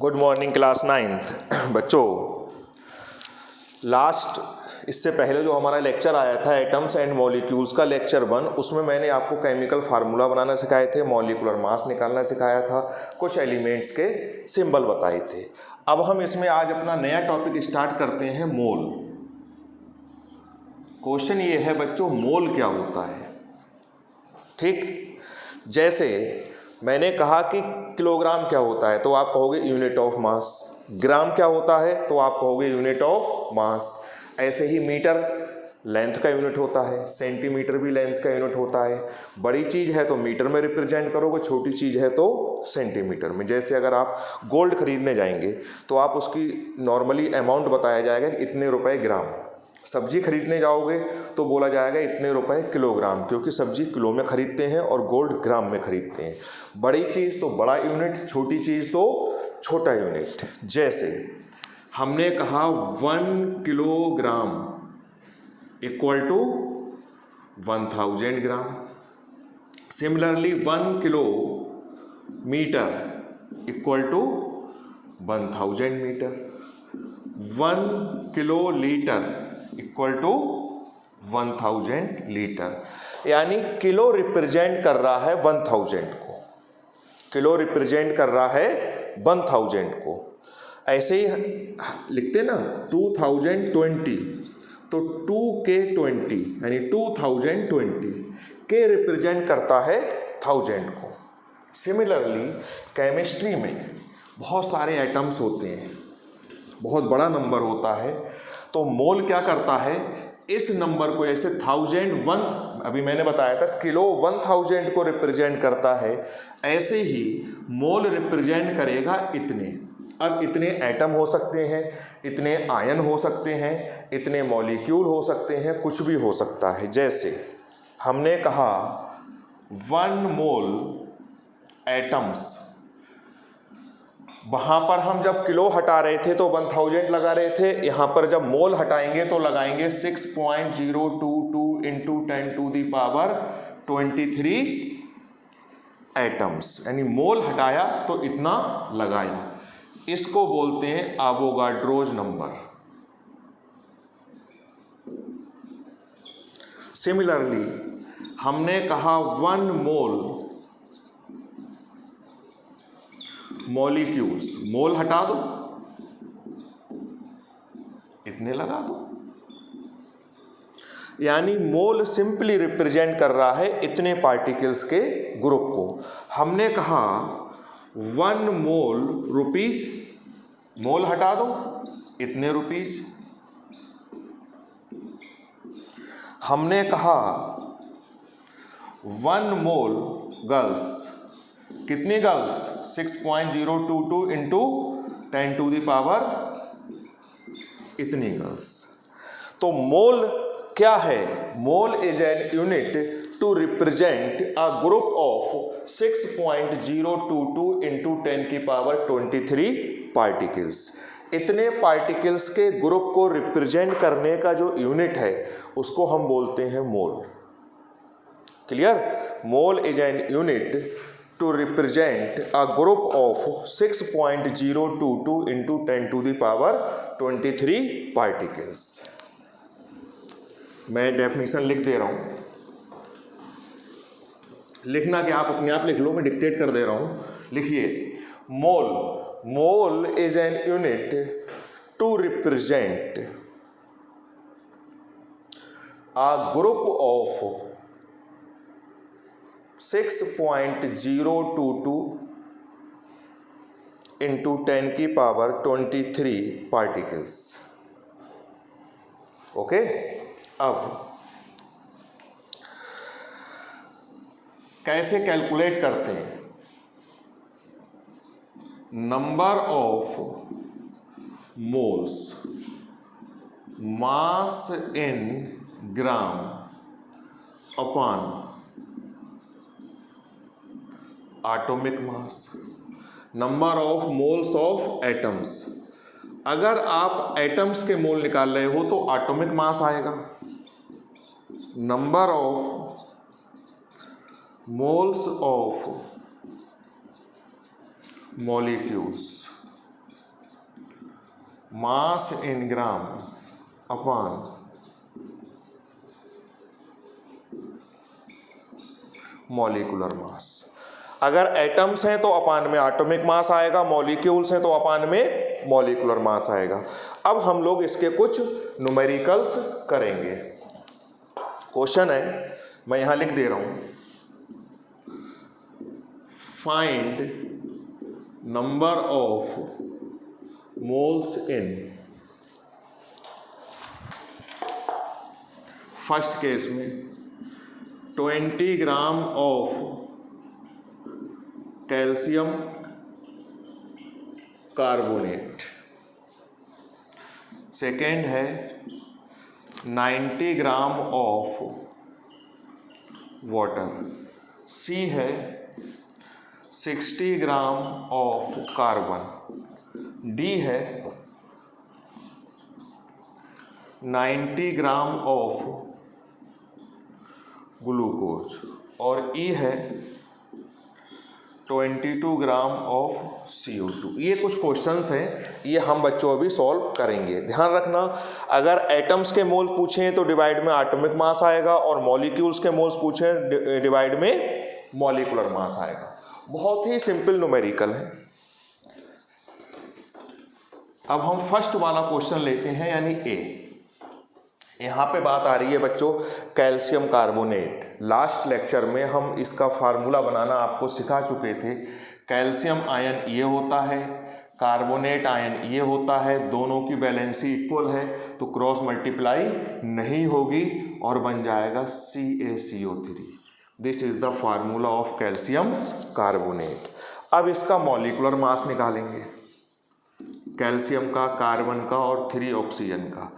Good morning class 9th बच्चों। इससे पहले जो हमारा लेक्चर आया था एटम्स एंड मॉलिक्यूल्स का लेक्चर 1, उसमें मैंने आपको केमिकल फार्मूला बनाना सिखाए थे, मॉलिक्यूलर मास निकालना सिखाया था, कुछ एलिमेंट्स के सिंबल बताए थे। अब हम इसमें आज अपना नया टॉपिक स्टार्ट करते हैं, मोल। क्वेश्चन ये है बच्चों, मोल क्या होता है? ठीक, जैसे मैंने कहा कि किलोग्राम क्या होता है तो आप कहोगे यूनिट ऑफ मास, ग्राम क्या होता है तो आप कहोगे यूनिट ऑफ मास। ऐसे ही मीटर लेंथ का यूनिट होता है, सेंटीमीटर भी लेंथ का यूनिट होता है। बड़ी चीज़ है तो मीटर में रिप्रेजेंट करोगे, छोटी चीज़ है तो सेंटीमीटर में। जैसे अगर आप गोल्ड खरीदने जाएंगे तो आप उसकी नॉर्मली अमाउंट बताया जाएगा कि इतने रुपए ग्राम। सब्जी खरीदने जाओगे तो बोला जाएगा इतने रुपए किलोग्राम, क्योंकि सब्जी किलो में खरीदते हैं और गोल्ड ग्राम में खरीदते हैं। बड़ी चीज़ तो बड़ा यूनिट, छोटी चीज़ तो छोटा यूनिट। जैसे हमने कहा 1 kilogram equal to 1000 gram. Similarly 1 kilometre equal to 1000 metre. 1 kilolitre equal to 1000 litre. यानी किलो रिप्रेजेंट कर रहा है 1000 को, किलो रिप्रेजेंट कर रहा है 1000 को। ऐसे ही लिखते ना 2020 तो 2K20 यानी 2020 के रिप्रेजेंट करता है 1000 को। सिमिलरली केमिस्ट्री में बहुत सारे एटम्स होते हैं, बहुत बड़ा नंबर होता है, तो मोल क्या करता है, इस नंबर को जैसे 1001 अभी मैंने बताया था किलो 1000 को रिप्रेजेंट करता है, ऐसे ही मोल रिप्रेजेंट करेगा इतने। अब इतने एटम हो सकते हैं, इतने आयन हो सकते हैं, इतने मॉलिक्यूल हो सकते हैं, कुछ भी हो सकता है। जैसे हमने कहा 1 मोल एटम्स, वहाँ पर हम जब किलो हटा रहे थे तो 1000 लगा रहे थे, यहाँ पर जब मोल हटाएंगे तो लगाएंगे 6.022 इंटू 10⁻23 एटम्स, यानी मोल हटाया तो इतना लगाया। इसको बोलते हैं एवोगाड्रोज नंबर। सिमिलरली हमने कहा 1 मोल मॉलिक्यूल्स, मोल हटा दो इतने लगा दो, यानी मोल सिंपली रिप्रेजेंट कर रहा है इतने पार्टिकल्स के ग्रुप को। हमने कहा 1 मोल रुपीज, मोल हटा दो इतने रुपीज। हमने कहा 1 मोल गर्ल्स, कितनी गर्ल्स? 6.022 इंटू 10⁻, इतनी गर्ल्स। तो मोल क्या है? Mole is an unit to represent a group of 6.022 into 10⁻23 particles. इतने पार्टिकल्स के ग्रुप को रिप्रेजेंट करने का जो यूनिट है उसको हम बोलते हैं mole. Clear? Mole is an unit to represent a group of 6.022 into 10⁻23 particles। मैं डेफिनेशन लिख दे रहा हूं, लिखना कि आप अपने आप लिख लो, मैं डिक्टेट कर दे रहा हूं। लिखिए, mole, mole is an unit to represent a group of 6.022 into 10⁻23 particles. Okay, अब कैसे कैलकुलेट करते हैं? Number of moles mass in gram upon atomic mass, number of moles of atoms. अगर आप एटम्स के मोल निकाल रहे हो तो एटॉमिक मास आएगा, number of moles of molecules mass in gram upon molecular mass. अगर एटम्स हैं तो अपान में एटॉमिक मास आएगा, मॉलिक्यूल्स हैं तो अपान में मॉलिक्यूलर मास आएगा। अब हम लोग इसके कुछ न्यूमेरिकल्स करेंगे। क्वेश्चन है, मैं यहां लिख दे रहा हूं, find number of moles in first case में 20 gram of calcium carbonate. Second है 90 ग्राम ऑफ वाटर। सी है 60 ग्राम ऑफ कार्बन। डी है 90 ग्राम ऑफ ग्लूकोज। और ई है 22 ग्राम ऑफ CO2। ये कुछ क्वेश्चंस हैं, ये हम बच्चों अभी सॉल्व करेंगे। ध्यान रखना, अगर एटम्स के मोल्स पूछें तो डिवाइड में एटॉमिक मास आएगा, और मॉलिक्यूल्स के मोल्स पूछें डिवाइड में मॉलिक्यूलर मास आएगा। बहुत ही सिंपल न्यूमेरिकल है। अब हम फर्स्ट वाला क्वेश्चन लेते हैं, यानी ए। यहाँ पे बात आ रही है बच्चों कैल्शियम कार्बोनेट। लास्ट लेक्चर में हम इसका फार्मूला बनाना आपको सिखा चुके थे। कैल्शियम आयन ये होता है, कार्बोनेट आयन ये होता है, दोनों की वैलेंसी इक्वल है तो क्रॉस मल्टीप्लाई नहीं होगी और बन जाएगा CaCO3। This is the formula of calcium carbonate. अब इसका मॉलिक्यूलर मास निकालेंगे, कैल्शियम का, कार्बन का और 3 ऑक्सीजन का।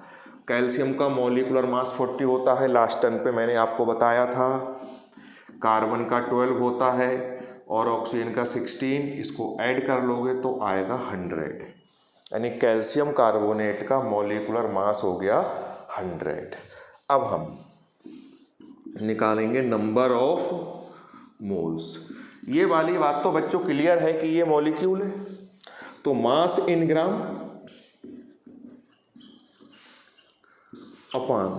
कैल्शियम का मॉलिक्यूलर मास 40 होता है, लास्ट टर्न पे मैंने आपको बताया था। कार्बन का 12 होता है और ऑक्सीजन का 16। इसको ऐड कर लोगे तो आएगा 100, यानी कैल्शियम कार्बोनेट का मॉलिक्यूलर मास हो गया 100। अब हम निकालेंगे नंबर ऑफ मोल्स। ये वाली बात तो बच्चों क्लियर है कि ये मॉलिक्यूल है, तो मास in gram upon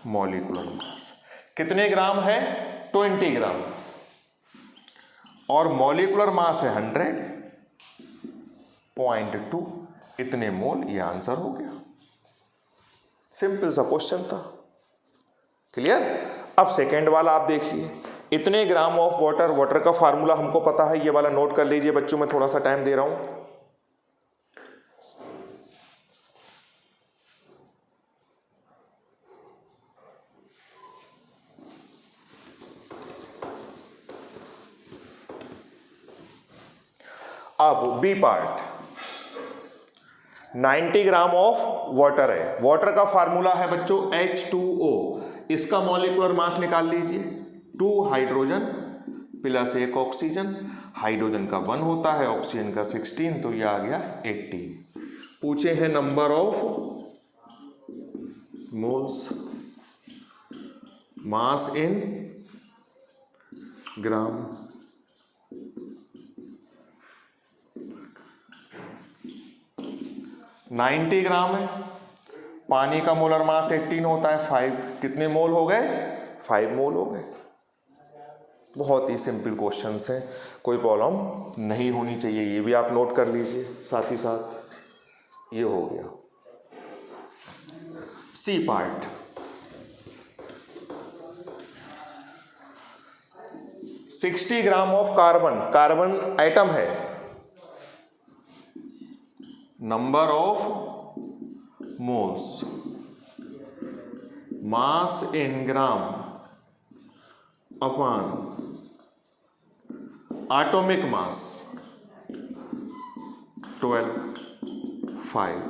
molecular mass. कितने ग्राम है? 20 ग्राम। और मॉलिक्यूलर मास है 100.2, इतने मोल। ये आंसर हो गया। सिंपल सा क्वेश्चन था, क्लियर। अब सेकेंड वाला आप देखिए, इतने ग्राम ऑफ वाटर। वाटर का फार्मूला हमको पता है, ये वाला नोट कर लीजिए बच्चों, मैं थोड़ा सा टाइम दे रहा हूं। अब B part, 90 gram of water है। वाटर का फार्मूला है बच्चों H2O। इसका मॉलिक्यूलर मास निकाल लीजिए, 2 हाइड्रोजन प्लस 1 ऑक्सीजन। हाइड्रोजन का 1 होता है, ऑक्सीजन का 16, तो ये आ गया 80। पूछे हैं number of moles, mass in ग्राम। $90 ग्राम है, पानी का मोलर मास 18 होता है, 5। कितने मोल हो गए? 5 मोल हो गए। बहुत ही सिंपल क्वेश्चंस हैं, कोई प्रॉब्लम नहीं होनी चाहिए। ये भी आप नोट कर लीजिए साथ ही साथ। ये हो गया C part. $60 gram of carbon, carbon atom है। Number of moles, mass in gram upon atomic mass 12, 5।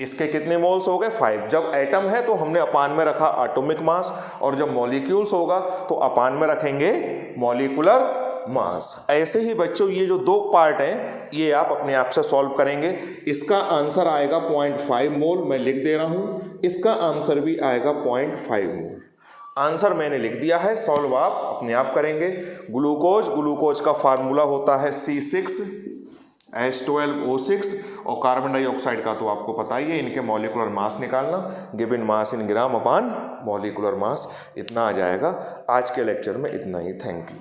इसके कितने मोल्स हो गए? 5। जब एटम है तो हमने अपान में रखा एटॉमिक मास, और जब मॉलिक्यूल्स होगा तो अपान में रखेंगे मॉलिक्यूलर मास। ऐसे ही बच्चों ये जो 2 पार्ट हैं ये आप अपने आप से सॉल्व करेंगे। इसका आंसर आएगा 0.5 मोल, मैं लिख दे रहा हूं। इसका आंसर भी आएगा 0.5 मोल। आंसर मैंने लिख दिया है, सॉल्व आप अपने आप करेंगे। ग्लूकोज का फार्मूला होता है C6H12O6 और कार्बन डाइऑक्साइड का तो आपको पता ही है, इनके मॉलिक्यूलर मास निकालना, given mass in gram upon molecular mass, इतना आ जाएगा। आज के लेक्चर में इतना ही, थैंक यू।